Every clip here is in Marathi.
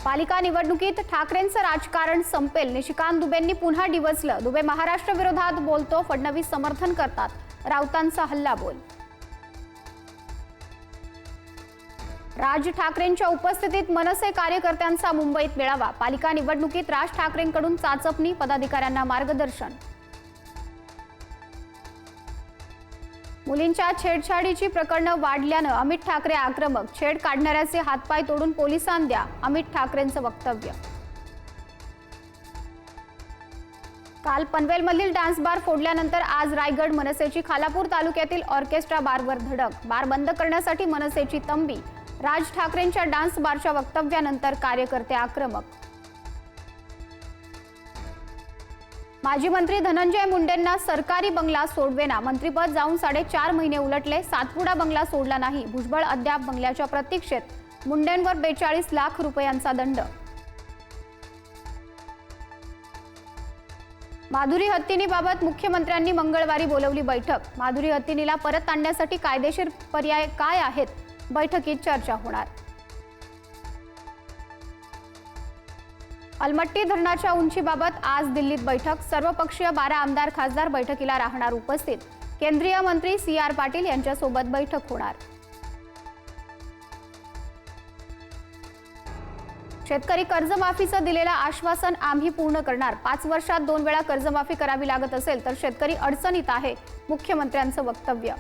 पालिका निवडणुकीत ठाकरेंचं राजकारण संपेल, निशिकांत दुबेंनी पुन्हा डिवचलं। दुबे महाराष्ट्र विरोधात बोलतो, फडणवीस समर्थन करतात, राऊतांचा हल्लाबोल। राज ठाकरेंच्या उपस्थितीत मनसे कार्यकर्त्यांचा मुंबईत मेळावा। पालिका निवडणुकीत राज ठाकरेंकडून चाचपणी, पदाधिकाऱ्यांना मार्गदर्शन। मुलींच्या छेडछाडीची प्रकरणं वाढल्यानं अमित ठाकरे आक्रमक, छेड काढणाऱ्याचे हातपाय तोडून पोलिसांना द्या, अमित ठाकरेंचं वक्तव्य। काल पनवेलमधील डान्स बार फोडल्यानंतर आज रायगड मनसेची खालापूर तालुक्यातील ऑर्केस्ट्रा बारवर धडक, बार बंद करण्यासाठी मनसेची तंबी। राज ठाकरेंच्या डान्स बारच्या वक्तव्यानंतर कार्यकर्ते आक्रमक। माजी मंत्री धनंजय मुंडेंना सरकारी बंगला सोडवेना, मंत्रिपद जाऊन 4.5 महिने उलटले, सातपुडा बंगला सोडला नाही। भुजबळ अद्याप बंगल्याच्या प्रतीक्षेत, मुंडेंवर 42 लाख रुपयांचा दंड। माधुरी हत्तीनीबाबत मुख्यमंत्र्यांनी मंगळवारी बोलवली बैठक। माधुरी हत्तीनीला परत आणण्यासाठी कायदेशीर पर्याय काय आहेत, बैठकीत चर्चा होणार। अलमट्टी धरणाच्या उंचीबाबत आज दिल्लीत बैठक, सर्वपक्षीय 12 आमदार खासदार बैठकीला राहणार उपस्थित। केंद्रीय मंत्री CR पाटील यांच्यासोबत बैठक होणार। शेतकरी कर्जमाफीचं दिलेलं आश्वासन आम्ही पूर्ण करणार, 5 वर्षात 2 वेळा कर्जमाफी करावी लागत असेल तर शेतकरी अडचणीत आहे, मुख्यमंत्र्यांचं वक्तव्य।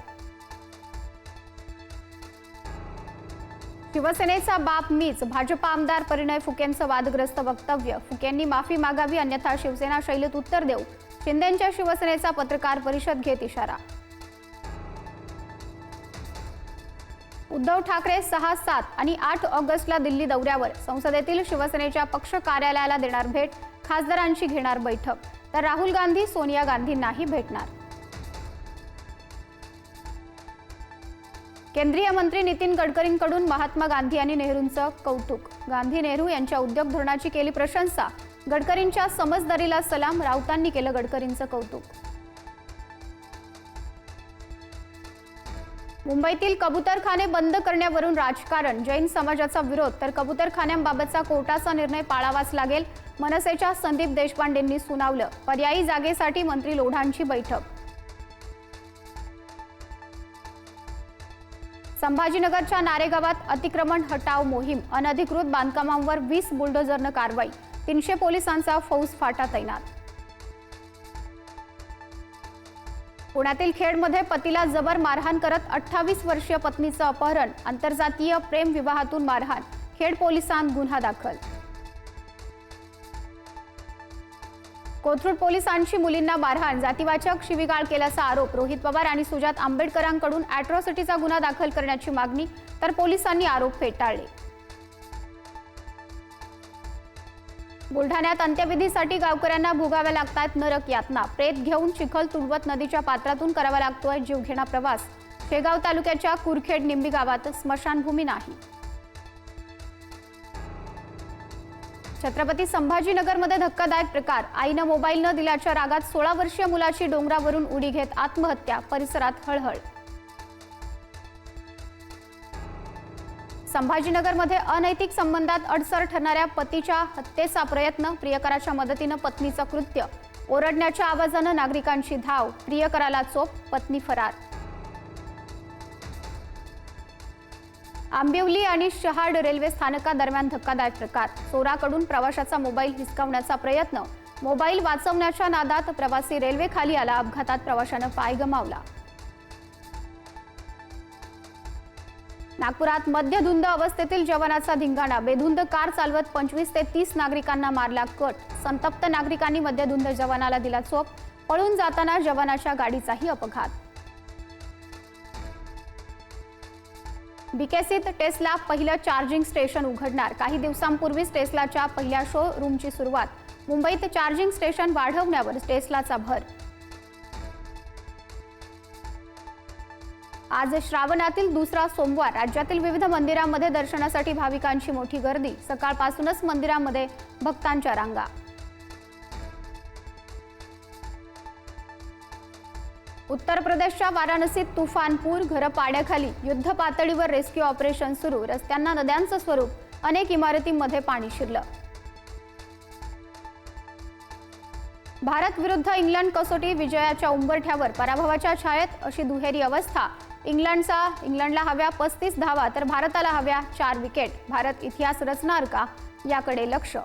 शिवसेनेचा बाप मीच, भाजपा आमदार परिणय फुकेंचं वादग्रस्त वक्तव्य। फुकेंनी माफी मागावी, अन्यथा शिवसेना शैलीत उत्तर देऊ, शिंदेंच्या शिवसेनेचा पत्रकार परिषद घेत इशारा। उद्धव ठाकरे 6, 7 आणि 8 ऑगस्टला दिल्ली दौऱ्यावर, संसदेतील शिवसेनेच्या पक्ष कार्यालयाला देणार भेट, खासदारांची घेणार बैठक, तर राहुल गांधी सोनिया गांधींनाही भेटणार। केंद्रीय मंत्री नितीन गडकरींकडून महात्मा गांधी आणि नेहरूंचं कौतुक, गांधी नेहरू यांच्या उद्योग धोरणाची केली प्रशंसा, गडकरींच्या समजदारीला सलाम, राऊतांनी केलं गडकरींचं कौतुक। मुंबईतील कबूतरखाने बंद करण्यावरून राजकारण, जैन समाजाचा विरोध, तर कबूतरखान्यांबाबतचा कोर्टाचा निर्णय पाळावाच लागेल, मनसेच्या संदीप देशपांडेंनी सुनावलं। पर्यायी जागेसाठी मंत्री लोढांची बैठक। संभाजीनगरच्या नारेगावात अतिक्रमण हटाव मोहीम, अनधिकृत बांधकामांवर 20 बुलडोझरनं कारवाई, 300 पोलिसांचा फौज फाटा तैनात। पुण्यातील खेडमध्ये पतीला जबर मारहाण करत 28 वर्षीय पत्नीचं अपहरण, आंतरजातीय प्रेम विवाहातून मारहाण, खेड पोलिसांत गुन्हा दाखल। कोथरूड पोलिसांची मुलींना मारहाण, जातीवाचक शिवीगाळ केल्याचा आरोप, रोहित पवार आणि सुजात आंबेडकरांकडून अॅट्रॉसिटीचा गुन्हा दाखल करण्याची मागणी, तर पोलिसांनी आरोप फेटाळले। बुलढाण्यात अंत्यविधीसाठी गावकऱ्यांना भोगाव्या लागतात नरक यातना, प्रेत घेऊन चिखल तुडवत नदीच्या पात्रातून करावा लागतोय जीवघेणा प्रवास। शेगाव तालुक्याच्या कुरखेड निंबी गावात स्मशानभूमी नाही। छत्रपती संभाजीनगरमध्ये धक्कादायक प्रकार, आईनं मोबाईल न दिल्याच्या रागात 16 वर्षीय मुलाची डोंगरावरून उडी घेत आत्महत्या, परिसरात हळहळ। संभाजीनगरमध्ये अनैतिक संबंधात अडसर ठरणाऱ्या पतीच्या हत्येचा प्रयत्न, प्रियकराच्या मदतीनं पत्नीचं कृत्य, ओरडण्याच्या आवाजानं नागरिकांची धाव, प्रियकराला चोप, पत्नी फरार। आंबिवली आणि शहाड रेल्वे स्थानकादरम्यान धक्कादायक प्रकार, चोराकडून प्रवाशाचा मोबाईल हिसकावण्याचा प्रयत्न, मोबाईल वाचवण्याच्या नादात प्रवासी रेल्वे खाली आला, अपघातात प्रवाशानं पाय गमावला। नागपुरात मद्यधुंद अवस्थेतील जवानाचा धिंगाणा, बेधुंद कार चालवत 25 ते 30 नागरिकांना मारला कट, संतप्त नागरिकांनी मद्यधुंद जवानाला दिला चोप, पळून जाताना जवानाच्या गाडीचाही अपघात। बीकेसीत टेस्ला पहिलं चार्जिंग स्टेशन उघडणार, काही दिवसांपूर्वीच टेस्लाच्या पहिल्या शोरूमची सुरुवात, मुंबईत चार्जिंग स्टेशन वाढवण्यावर टेस्लाचा भर। आज श्रावणातील दुसरा सोमवार, राज्यातील विविध मंदिरांमध्ये दर्शनासाठी भाविकांची मोठी गर्दी, सकाळपासूनच मंदिरांमध्ये भक्तांच्या रांगा। उत्तर प्रदेशच्या वाराणसीत तुफान पूर, घरं पाण्याखाली, युद्ध पातळीवर रेस्क्यू ऑपरेशन सुरू, रस्त्यांना नद्यांचं स्वरूप, अनेक इमारतींमध्ये पाणी शिरलं. भारत विरुद्ध इंग्लंड कसोटी विजयाच्या उंबरठ्यावर पराभवाच्या छायेत अशी दुहेरी अवस्था. इंग्लंडला हव्या 35 धावा तर भारताला हव्या 4 विकेट. भारत इतिहास रचणार का, याकडे लक्ष.